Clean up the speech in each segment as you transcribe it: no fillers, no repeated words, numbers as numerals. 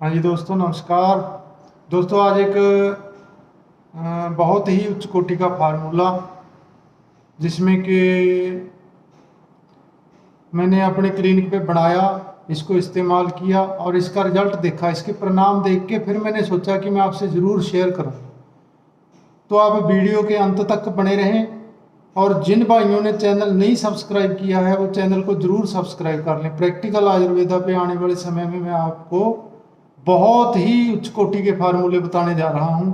हाँ जी दोस्तों, नमस्कार। दोस्तों, आज एक बहुत ही उच्च कोटि का फार्मूला जिसमें कि मैंने अपने क्लिनिक पे बनाया, इसको इस्तेमाल किया और इसका रिजल्ट देखा। इसके परिणाम देख के फिर मैंने सोचा कि मैं आपसे ज़रूर शेयर करूं। तो आप वीडियो के अंत तक बने रहें और जिन भाइयों ने चैनल नहीं सब्सक्राइब किया है वो चैनल को ज़रूर सब्सक्राइब कर लें। प्रैक्टिकल आयुर्वेदा पे आने वाले समय में मैं आपको बहुत ही उच्च कोटि के फार्मूले बताने जा रहा हूं,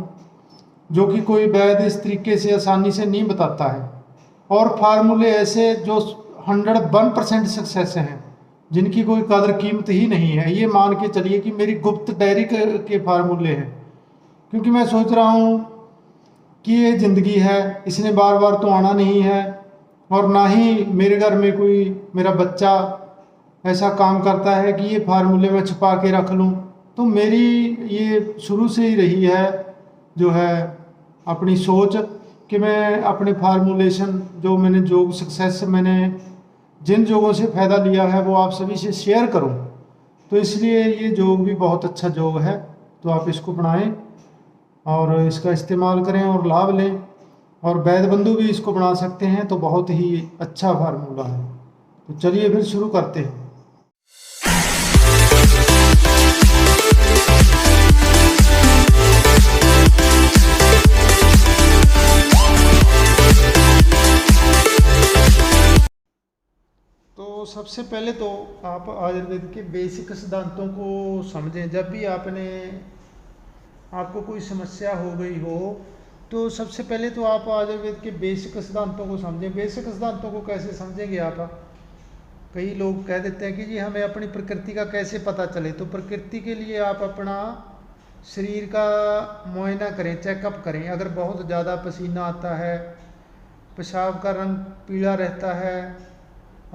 जो कि कोई वैद्य इस तरीके से आसानी से नहीं बताता है। और फार्मूले ऐसे जो 101% सक्सेस हैं, जिनकी कोई कदर कीमत ही नहीं है। ये मान के चलिए कि मेरी गुप्त डायरी के फार्मूले हैं, क्योंकि मैं सोच रहा हूँ कि ये ज़िंदगी है, इसने बार बार तो आना नहीं है, और ना ही मेरे घर में कोई मेरा बच्चा ऐसा काम करता है कि ये फार्मूले मैं छुपा के रख लूँ। तो मेरी ये शुरू से ही रही है जो है अपनी सोच कि मैं अपने फार्मूलेशन जो मैंने योग सक्सेस मैंने जिन योगों से फ़ायदा लिया है वो आप सभी से शेयर करूं। तो इसलिए ये योग भी बहुत अच्छा योग है, तो आप इसको बनाएं और इसका इस्तेमाल करें और लाभ लें। और वैद्य बंधु भी इसको बना सकते हैं, तो बहुत ही अच्छा फार्मूला है। तो चलिए फिर शुरू करते हैं। तो सबसे पहले तो आप आयुर्वेद के बेसिक सिद्धांतों को समझें। जब भी आपको कोई समस्या हो गई हो, तो सबसे पहले तो आप आयुर्वेद के बेसिक सिद्धांतों को समझें। बेसिक सिद्धांतों को कैसे समझेंगे आप? कई लोग कह देते हैं कि जी हमें अपनी प्रकृति का कैसे पता चले। तो प्रकृति के लिए आप अपना शरीर का मुआयना करें, चेकअप करें। अगर बहुत ज़्यादा पसीना आता है, पेशाब का रंग पीला रहता है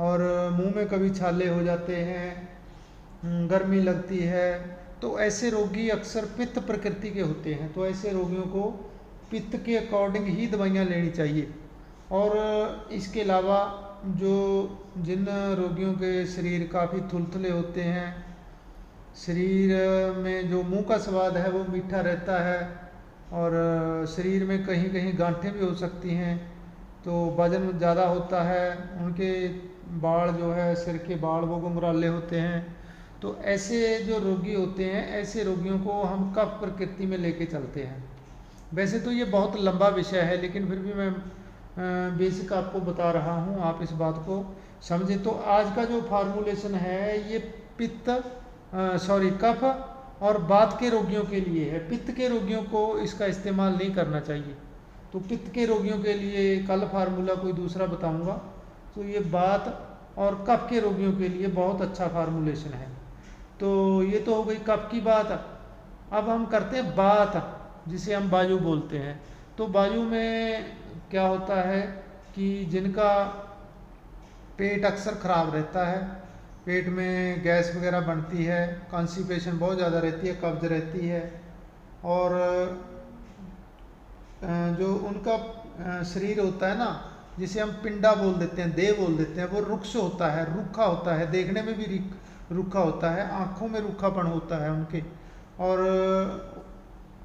और मुंह में कभी छाले हो जाते हैं, गर्मी लगती है, तो ऐसे रोगी अक्सर पित्त प्रकृति के होते हैं। तो ऐसे रोगियों को पित्त के अकॉर्डिंग ही दवाइयाँ लेनी चाहिए। और इसके अलावा जिन रोगियों के शरीर काफ़ी थुलथुले होते हैं, शरीर में जो मुंह का स्वाद है वो मीठा रहता है और शरीर में कहीं कहीं गांठें भी हो सकती हैं, तो वजन ज़्यादा होता है, उनके बाल जो है सिर के बाल वो घुंघराले होते हैं, तो ऐसे जो रोगी होते हैं, ऐसे रोगियों को हम कफ प्रकृति में लेके चलते हैं। वैसे तो ये बहुत लंबा विषय है, लेकिन फिर भी मैं बेसिक आपको बता रहा हूँ, आप इस बात को समझें। तो आज का जो फार्मूलेशन है ये कफ और वात के रोगियों के लिए है। पित्त के रोगियों को इसका इस्तेमाल नहीं करना चाहिए। तो पित्त के रोगियों के लिए कल फार्मूला कोई दूसरा बताऊंगा। तो ये वात और कफ के रोगियों के लिए बहुत अच्छा फार्मूलेशन है। तो ये तो हो गई कफ की बात। अब हम करते हैं वात, जिसे हम वायु बोलते हैं। तो वायु में क्या होता है कि जिनका पेट अक्सर खराब रहता है, पेट में गैस वगैरह बनती है, कॉन्स्टिपेशन बहुत ज़्यादा रहती है, कब्ज रहती है, और जो उनका शरीर होता है ना, जिसे हम पिंडा बोल देते हैं, देह बोल देते हैं, वो रुक्ष होता है, रूखा होता है, देखने में भी रूखा होता है, आँखों में रूखापन होता है उनके, और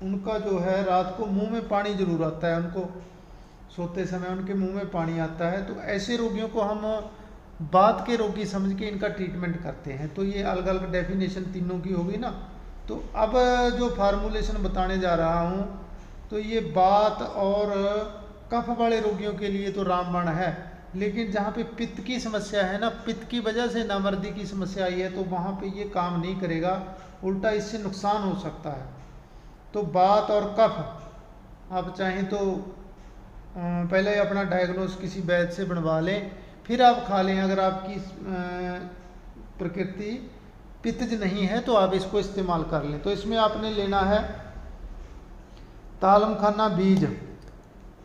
उनका जो है रात को मुंह में पानी जरूर आता है, उनको सोते समय उनके मुंह में पानी आता है। तो ऐसे रोगियों को हम वात के रोगी समझ के इनका ट्रीटमेंट करते हैं। तो ये अलग अलग डेफिनेशन तीनों की होगी ना। तो अब जो फार्मूलेशन बताने जा रहा हूँ, तो ये वात और कफ वाले रोगियों के लिए तो रामबाण है, लेकिन जहाँ पे पित्त की समस्या है ना, पित्त की वजह से नामर्दी की समस्या आई है, तो वहाँ पे ये काम नहीं करेगा, उल्टा इससे नुकसान हो सकता है। तो वात और कफ आप चाहें तो पहले अपना डायग्नोस किसी वैद्य से बनवा लें, फिर आप खा लें। अगर आपकी प्रकृति पित्तज नहीं है तो आप इसको इस्तेमाल कर लें। तो इसमें आपने लेना है तालम खाना बीज,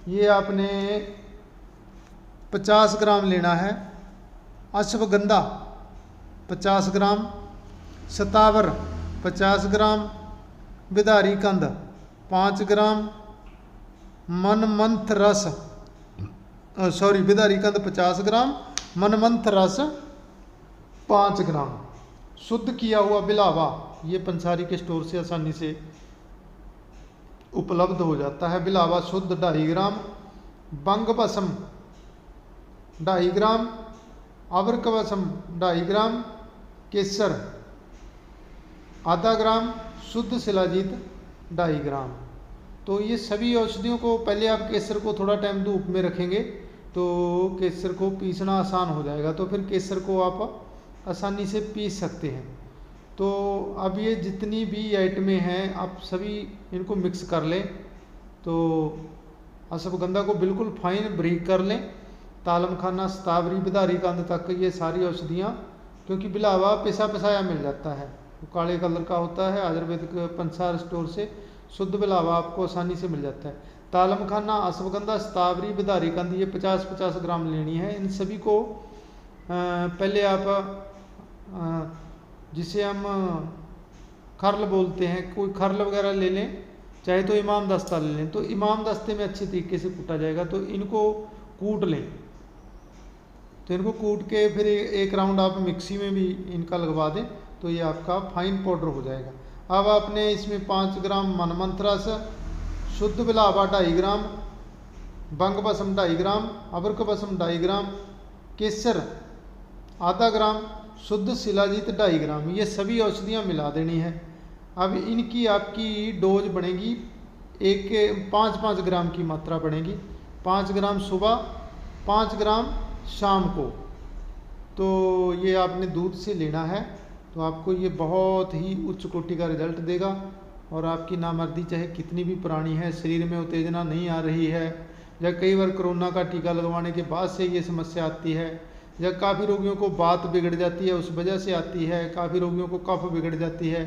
ये आपने 50 ग्राम लेना है। अश्वगंधा 50 ग्राम, सतावर 50 ग्राम, बिदारी कंद 5 ग्राम, मनमंथ रस बिदारी कंद 50 ग्राम, मनमंथ रस 5 ग्राम, शुद्ध किया हुआ बिलावा ये पंसारी के स्टोर से आसानी से उपलब्ध हो जाता है। बिलावा शुद्ध 2.5 ग्राम, बंग भस्म 2.5 ग्राम, अवर्क भस्म 2.5 ग्राम, केसर आधा ग्राम, शुद्ध शिलाजीत 2.5 ग्राम। तो ये सभी औषधियों को पहले आप केसर को थोड़ा टाइम धूप में रखेंगे तो केसर को पीसना आसान हो जाएगा, तो फिर केसर को आप आसानी से पीस सकते हैं। तो अब ये जितनी भी आइटमें हैं आप सभी इनको मिक्स कर लें। तो अश्वगंधा को बिल्कुल फाइन बारीक कर लें। तालम खाना, शतावरी, बिधारी कंद तक ये सारी औषधियाँ, क्योंकि बिलावा पिसा पिसाया मिल जाता है, वो काले कलर का होता है। आयुर्वेदिक पंसार स्टोर से शुद्ध बिलावा आपको आसानी से मिल जाता है। तालम खाना, अश्वगंधा, शतावरी, बिधारी कंद ये 50-50 ग्राम लेनी है। इन सभी को पहले आप जिसे हम खरल बोलते हैं, कोई खरल वगैरह ले लें, चाहे तो इमाम दस्ता ले लें। तो इमाम दस्ते में अच्छी तरीके से कूटा जाएगा, तो इनको कूट लें। तो इनको कूट के फिर एक राउंड आप मिक्सी में भी इनका लगवा दें, तो ये आपका फाइन पाउडर हो जाएगा। अब आपने इसमें 5 ग्राम मनमंथरस, शुद्ध बिलावा 2.5 ग्राम, बंग भस्म 2.5 ग्राम, अवर्क भस्म 2.5 ग्राम, केसर आधा ग्राम, शुद्ध शिलाजीत 2.5 ग्राम, ये सभी औषधियाँ मिला देनी है। अब इनकी आपकी डोज बनेगी 5-5 ग्राम की मात्रा बनेगी। 5 ग्राम सुबह, 5 ग्राम शाम को। तो ये आपने दूध से लेना है, तो आपको ये बहुत ही उच्च कोटि का रिजल्ट देगा। और आपकी नामर्दी चाहे कितनी भी पुरानी है, शरीर में उत्तेजना नहीं आ रही है, या कई बार कोरोना का टीका लगवाने के बाद से ये समस्या आती है, या काफ़ी रोगियों को बात बिगड़ जाती है उस वजह से आती है, काफ़ी रोगियों को कफ बिगड़ जाती है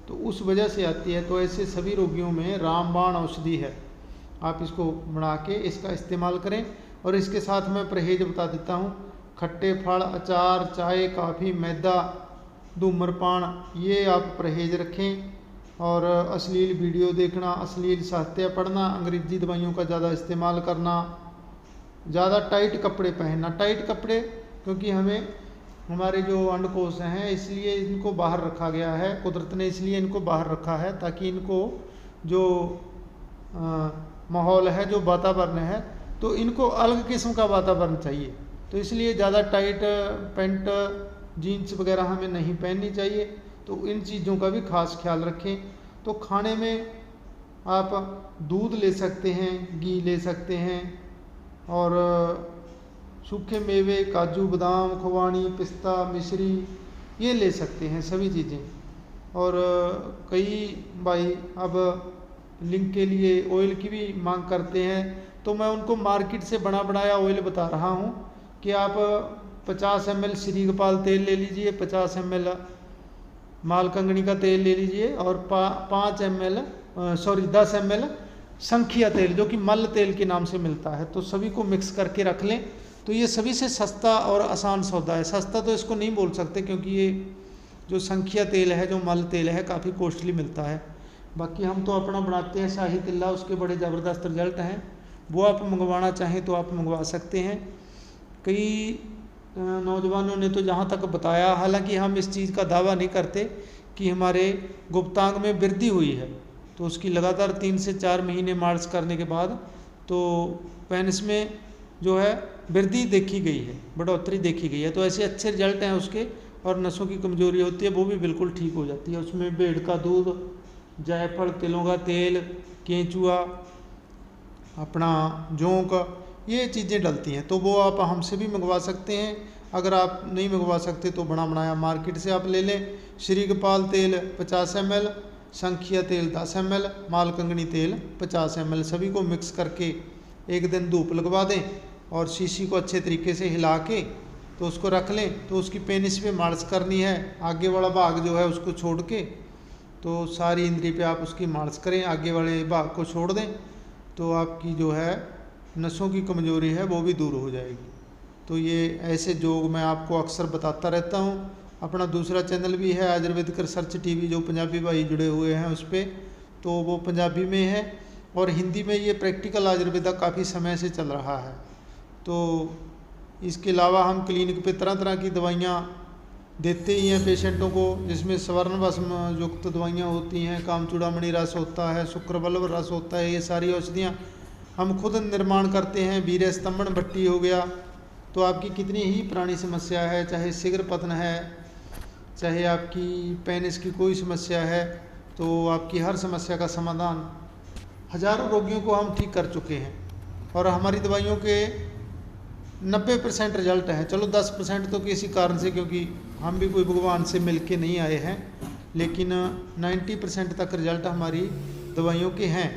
तो उस वजह से आती है, तो ऐसे सभी रोगियों में रामबाण औषधि है। आप इसको बना के इसका इस्तेमाल करें। और इसके साथ मैं परहेज बता देता हूँ। खट्टे फल, अचार, चाय, काफ़ी, मैदा, धूम्रपान, ये आप परहेज रखें। और अश्लील वीडियो देखना, अश्लील साहित्य पढ़ना, अंग्रेजी दवाइयों का ज़्यादा इस्तेमाल करना, ज़्यादा टाइट कपड़े पहनना। टाइट कपड़े क्योंकि हमारे जो अंडकोश हैं इसलिए इनको बाहर रखा गया है, कुदरत ने इसलिए इनको बाहर रखा है ताकि इनको जो माहौल है, जो वातावरण है, तो इनको अलग किस्म का वातावरण चाहिए। तो इसलिए ज़्यादा टाइट पैंट, जीन्स वगैरह हमें नहीं पहननी चाहिए। तो इन चीज़ों का भी खास ख्याल रखें। तो खाने में आप दूध ले सकते हैं, घी ले सकते हैं, और सूखे मेवे, काजू, बादाम, खुबानी, पिस्ता, मिश्री, ये ले सकते हैं सभी चीज़ें। और कई भाई अब लिंक के लिए ऑयल की भी मांग करते हैं, तो मैं उनको मार्केट से बना बनाया ऑयल बता रहा हूँ कि आप 50 ml श्री गोपाल तेल ले लीजिए, 50 ml मालकंगनी का तेल ले लीजिए, और 10 ml संखिया तेल, जो कि मल तेल के नाम से मिलता है। तो सभी को मिक्स करके रख लें। तो ये सभी से सस्ता और आसान सौदा है। सस्ता तो इसको नहीं बोल सकते क्योंकि ये जो संखिया तेल है, जो मल तेल है, काफ़ी कॉस्टली मिलता है। बाकी हम तो अपना बनाते हैं शाही तिल्ला, उसके बड़े ज़बरदस्त रिजल्ट हैं। वो आप मंगवाना चाहें तो आप मंगवा सकते हैं। कई नौजवानों ने तो जहाँ तक बताया, हालांकि हम इस चीज़ का दावा नहीं करते कि हमारे गुप्तांग में वृद्धि हुई है, तो उसकी लगातार 3 से 4 महीने मार्च करने के बाद तो पेनिस में जो है वृद्धि देखी गई है, बढ़ोतरी देखी गई है। तो ऐसे अच्छे रिजल्ट हैं उसके। और नसों की कमजोरी होती है वो भी बिल्कुल ठीक हो जाती है। उसमें भेड़ का दूध, जायफल, तिलों का तेल, केंचुआ, अपना जोंक, ये चीज़ें डलती हैं। तो वो आप हमसे भी मंगवा सकते हैं। अगर आप नहीं मंगवा सकते तो बना बनाया मार्केट से आप ले लें। श्री गोपाल तेल 50 ml, संखिया तेल 10 ml, मालकंगनी तेल 50 ml, सभी को मिक्स करके एक दिन धूप लगवा दें और शीशी को अच्छे तरीके से हिला के तो उसको रख लें। तो उसकी पेनिस पे मालिश करनी है, आगे वाला भाग जो है उसको छोड़ के, तो सारी इंद्री पे आप उसकी मालिश करें, आगे वाले भाग को छोड़ दें, तो आपकी जो है नसों की कमजोरी है वो भी दूर हो जाएगी। तो ये ऐसे योग मैं आपको अक्सर बताता रहता हूँ। अपना दूसरा चैनल भी है आयुर्वेदिक रिसर्च टीवी, जो पंजाबी भाई जुड़े हुए हैं उस पर, तो वो पंजाबी में है, और हिंदी में ये प्रैक्टिकल आयुर्वेदा काफ़ी समय से चल रहा है। तो इसके अलावा हम क्लिनिक पे तरह तरह की दवाइयाँ देते ही हैं पेशेंटों को, जिसमें स्वर्ण भस्म युक्त दवाइयाँ होती हैं, कामचूड़ामणि रस होता है, शुक्रवल्लभ रस होता है। ये सारी औषधियाँ हम खुद निर्माण करते हैं। वीर्य स्तंभन भट्टी हो गया। तो आपकी कितनी ही पुरानी समस्या है, चाहे शीघ्र पतन है, चाहे आपकी पेनिस की कोई समस्या है, तो आपकी हर समस्या का समाधान हजारों रोगियों को हम ठीक कर चुके हैं। और हमारी दवाइयों के 90% रिजल्ट हैं। चलो 10% तो किसी कारण से, क्योंकि हम भी कोई भगवान से मिल के नहीं आए हैं, लेकिन 90% तक रिजल्ट हमारी दवाइयों के हैं।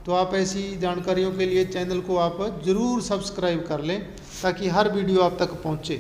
तो आप ऐसी जानकारियों के लिए चैनल को आप ज़रूर सब्सक्राइब कर लें, ताकि हर वीडियो आप तक पहुँचे।